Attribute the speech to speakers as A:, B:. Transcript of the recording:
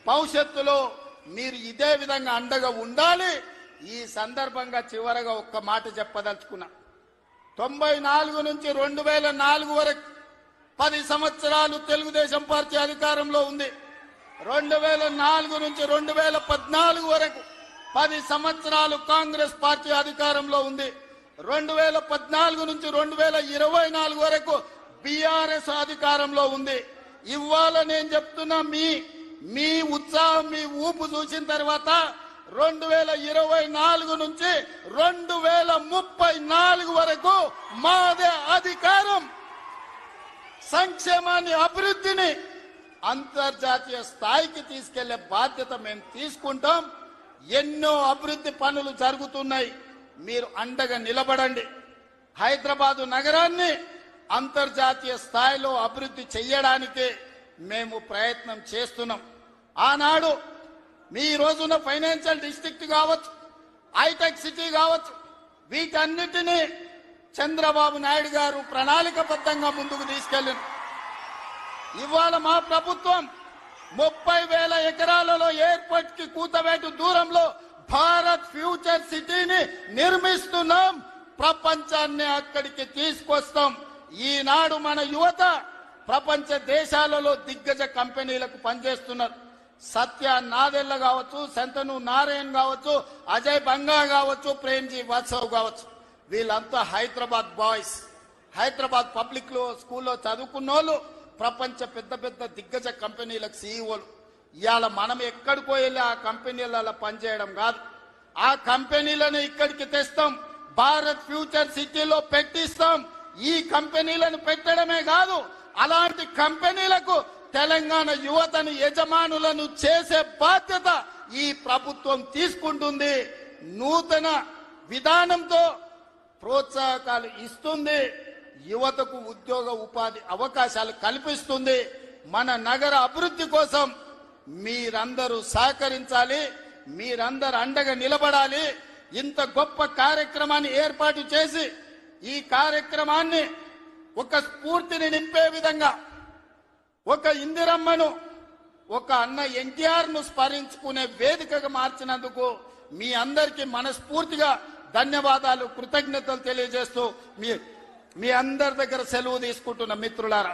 A: భవిష్యత్తులో మీరు ఇదే విధంగా అండగా ఉండాలి. ఈ సందర్భంగా చివరగా ఒక్క మాట చెప్పదలుచుకున్నా. 94 నుంచి 2004 వరకు 10 సంవత్సరాలు తెలుగుదేశం పార్టీ అధికారంలో ఉంది. 2004 నుంచి 2014 వరకు 10 సంవత్సరాలు కాంగ్రెస్ పార్టీ అధికారంలో ఉంది. 2014 నుంచి 2024 వరకు బీఆర్ఎస్ అధికారంలో ఉంది. ఇవాళ నేను చెప్తున్నా, మీ ఉత్సాహం, మీ ఊపు చూసిన తర్వాత 2024 నుంచి 2034 వరకు మాదే అధికారం. సంక్షేమాన్ని, అభివృద్ధిని అంతర్జాతీయ స్థాయికి తీసుకెళ్లే బాధ్యత మేము తీసుకుంటాం. ఎన్నో అభివృద్ధి పనులు జరుగుతున్నాయి, మీరు అండగా నిలబడండి. హైదరాబాదు నగరాన్ని అంతర్జాతీయ స్థాయిలో అభివృద్ధి చేయడానికి మేము ప్రయత్నం చేస్తున్నాం. ఆనాడు మీ రోజున ఫైనాన్షియల్ డిస్ట్రిక్ట్ కావచ్చు, హైటెక్ సిటీ కావచ్చు, వీటన్నిటినీ చంద్రబాబు నాయుడు గారు ప్రణాళికబద్ధంగా ముందుకు తీసుకెళ్లింది. ఇవాళ మా ప్రభుత్వం 30,000 ఎకరాలలో ఎయిర్పోర్ట్ కి కూతవేటు దూరంలో భారత్ ఫ్యూచర్ సిటీని నిర్మిస్తున్నాం. ప్రపంచాన్ని అక్కడికి తీసుకొస్తాం. ఈనాడు మన యువత ప్రపంచ దేశాలలో దిగ్గజ కంపెనీలకు పనిచేస్తున్నారు. సత్య నాదెల్ల కావచ్చు, శంతను నారాయణ్ కావచ్చు, అజయ్ బంగా కావచ్చు, ప్రేమ్జీ వాత్సవ్ కావచ్చు, వీళ్ళంతా హైదరాబాద్ బాయ్స్. హైదరాబాద్ పబ్లిక్ స్కూల్లో చదువుకున్న వాళ్ళు ప్రపంచ పెద్ద పెద్ద దిగ్గజ కంపెనీలకు సీఈఓలు. ఇవాళ మనం ఎక్కడికో వెళ్ళి ఆ కంపెనీలలో పనిచేయడం కాదు, ఆ కంపెనీలను ఇక్కడికి తెస్తాం, భారత్ ఫ్యూచర్ సిటీలో పెట్టిస్తాం. ఈ కంపెనీలను పెట్టడమే కాదు, అలాంటి కంపెనీలకు తెలంగాణ యువతను యజమానులను చేసే బాధ్యత ఈ ప్రభుత్వం తీసుకుంటుంది. నూతన విధానంతో ప్రోత్సాహకాలు ఇస్తుంది, యువతకు ఉద్యోగ ఉపాధి అవకాశాలు కల్పిస్తుంది. మన నగర అభివృద్ధి కోసం మీరందరూ సహకరించాలి, మీరందరూ అండగా నిలబడాలి. ఇంత గొప్ప కార్యక్రమాన్ని ఏర్పాటు చేసి ఈ కార్యక్రమాన్ని ఒక స్ఫూర్తిని నింపే విధంగా, ఒక ఇందిరమ్మను, ఒక అన్న ఎన్టీఆర్ ను స్మరించుకునే వేదికగా మార్చినందుకు మీ అందరికీ మనస్ఫూర్తిగా ధన్యవాదాలు, కృతజ్ఞతలు తెలియజేస్తూ మీ అందరి దగ్గర సెలవు తీసుకుంటున్న మిత్రులారా.